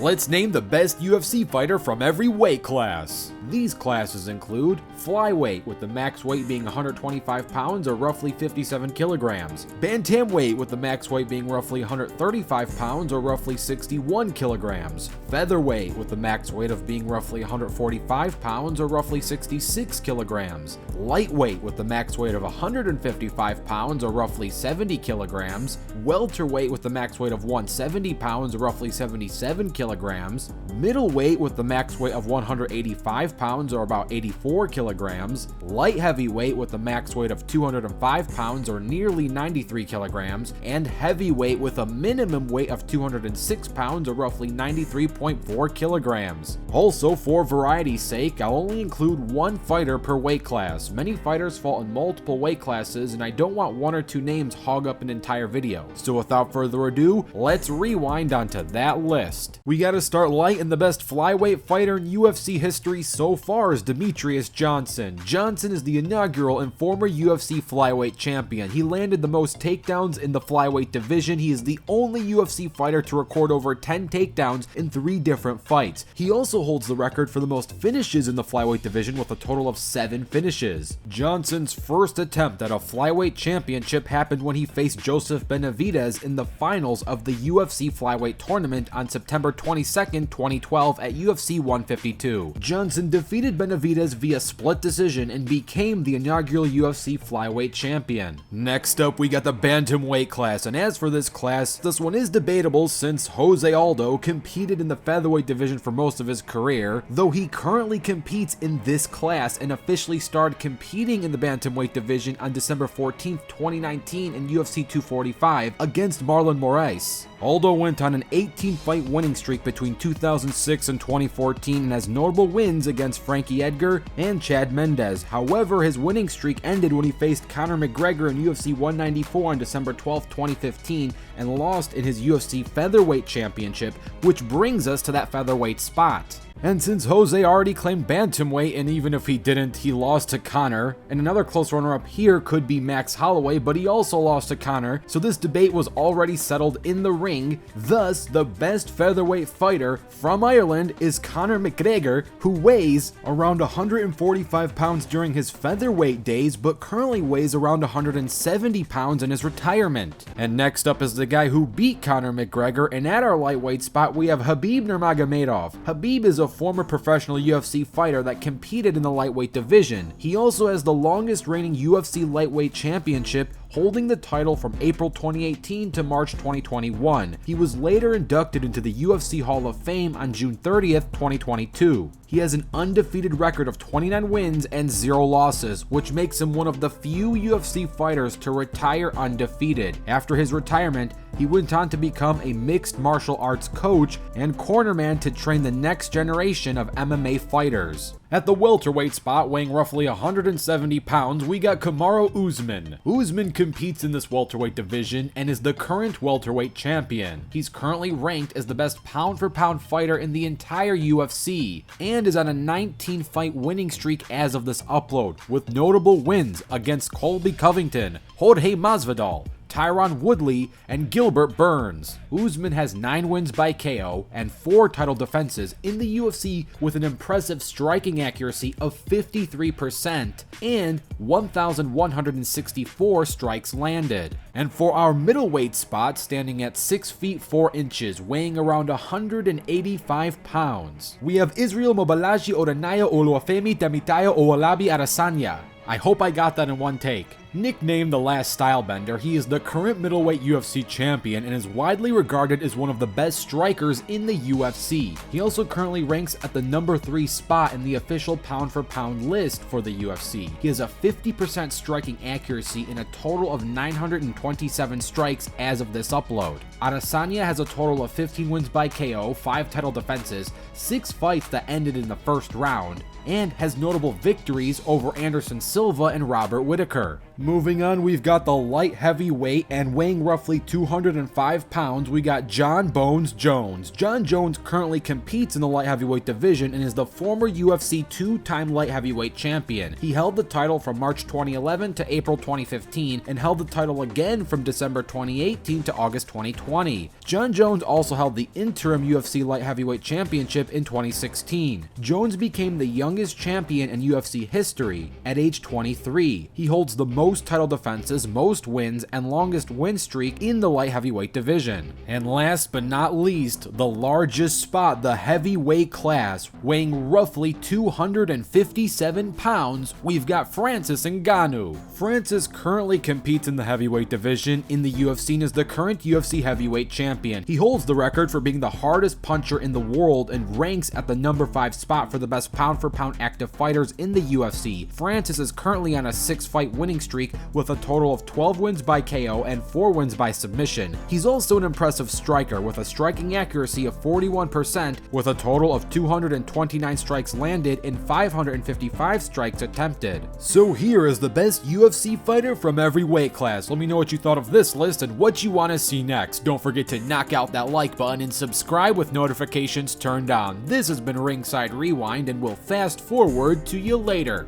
Let's name the best UFC fighter from every weight class. These classes include Flyweight, with the max weight being 125 pounds or roughly 57 kilograms. Bantamweight, with the max weight being roughly 135 pounds or roughly 61 kilograms. Featherweight, with the max weight of being roughly 145 pounds or roughly 66 kilograms. Lightweight, with the max weight of 155 pounds or roughly 70 kilograms. Welterweight, with the max weight of 170 pounds or roughly 77 kilograms. Middleweight, with the max weight of 185 pounds or about 84 kilograms. Light heavyweight, with the max weight of 205 pounds or nearly 93 kilograms. And heavyweight, with a minimum weight of 206 pounds or roughly 93.4 kilograms. Also, for variety's sake, I'll only include one fighter per weight class. Many fighters fall in multiple weight classes, and I don't want one or two names hog up an entire video. So without further ado, let's rewind onto that list. We gotta start light, and the best flyweight fighter in UFC history so far is Demetrius Johnson. Johnson is the inaugural and former UFC flyweight champion. He landed the most takedowns in the flyweight division. He is the only UFC fighter to record over 10 takedowns in 3 different fights. He also holds the record for the most finishes in the flyweight division with a total of 7 finishes. Johnson's first attempt at a flyweight championship happened when he faced Joseph Benavidez in the finals of the UFC flyweight tournament on September 22nd, 2012 at UFC 152. Johnson defeated Benavidez via split decision and became the inaugural UFC flyweight champion. Next up, we got the bantamweight class, and as for this class, this one is debatable since Jose Aldo competed in the featherweight division for most of his career, though he currently competes in this class and officially started competing in the bantamweight division on December 14th, 2019 in UFC 245 against Marlon Moraes. Aldo went on an 18-fight winning streak between 2006 and 2014 and has notable wins against Frankie Edgar and Chad Mendes. However, his winning streak ended when he faced Conor McGregor in UFC 194 on December 12, 2015 and lost in his UFC featherweight championship, which brings us to that featherweight spot. And since Jose already claimed bantamweight, and even if he didn't, he lost to Conor, and another close runner-up here could be Max Holloway, but he also lost to Conor, so this debate was already settled in the ring. Thus, the best featherweight fighter from Ireland is Conor McGregor, who weighs around 145 pounds during his featherweight days, but currently weighs around 170 pounds in his retirement. And next up is the guy who beat Conor McGregor, and at our lightweight spot, we have Khabib Nurmagomedov. Khabib is a former professional UFC fighter that competed in the lightweight division. He also has the longest reigning UFC lightweight championship, holding the title from April 2018 to March 2021. He was later inducted into the UFC Hall of Fame on June 30th, 2022. He has an undefeated record of 29 wins and 0 losses, which makes him one of the few UFC fighters to retire undefeated. After his retirement, he went on to become a mixed martial arts coach and cornerman to train the next generation of MMA fighters. At the welterweight spot, weighing roughly 170 pounds, we got Kamaru Usman. Usman competes in this welterweight division and is the current welterweight champion. He's currently ranked as the best pound-for-pound fighter in the entire UFC, and is on a 19-fight winning streak as of this upload, with notable wins against Colby Covington, Jorge Masvidal, Tyron Woodley, and Gilbert Burns. Usman has 9 wins by KO and 4 title defenses in the UFC with an impressive striking accuracy of 53% and 1,164 strikes landed. And for our middleweight spot, standing at 6 feet 4 inches, weighing around 185 pounds, we have Israel Mobalaji Oranaya Oluwafemi Temitayo Owolabi Adesanya. I hope I got that in one take. Nicknamed the Last Stylebender, he is the current middleweight UFC champion and is widely regarded as one of the best strikers in the UFC. He also currently ranks at the number 3 spot in the official pound-for-pound list for the UFC. He has a 50% striking accuracy in a total of 927 strikes as of this upload. Adesanya has a total of 15 wins by KO, 5 title defenses, 6 fights that ended in the first round, and has notable victories over Anderson Silva and Robert Whittaker. Moving on, we've got the light heavyweight, and weighing roughly 205 pounds, we got John Bones Jones. John Jones currently competes in the light heavyweight division and is the former UFC two-time light heavyweight champion. He held the title from March 2011 to April 2015 and held the title again from December 2018 to August 2020. John Jones also held the interim UFC light heavyweight championship in 2016. Jones became the youngest champion in UFC history at age 23. He holds the most title defenses, most wins, and longest win streak in the light heavyweight division. And last but not least, the largest spot, the heavyweight class, weighing roughly 257 pounds, we've got Francis Ngannou. Francis currently competes in the heavyweight division in the UFC and is the current UFC heavyweight champion. He holds the record for being the hardest puncher in the world and ranks at the number 5 spot for the best pound-for-pound active fighters in the UFC. Francis is currently on a 6-fight winning streak with a total of 12 wins by KO and 4 wins by submission. He's also an impressive striker with a striking accuracy of 41% with a total of 229 strikes landed and 555 strikes attempted. So here is the best UFC fighter from every weight class. Let me know what you thought of this list and what you want to see next. Don't forget to knock out that like button and subscribe with notifications turned on. This has been Ringside Rewind, and we'll fast forward to you later.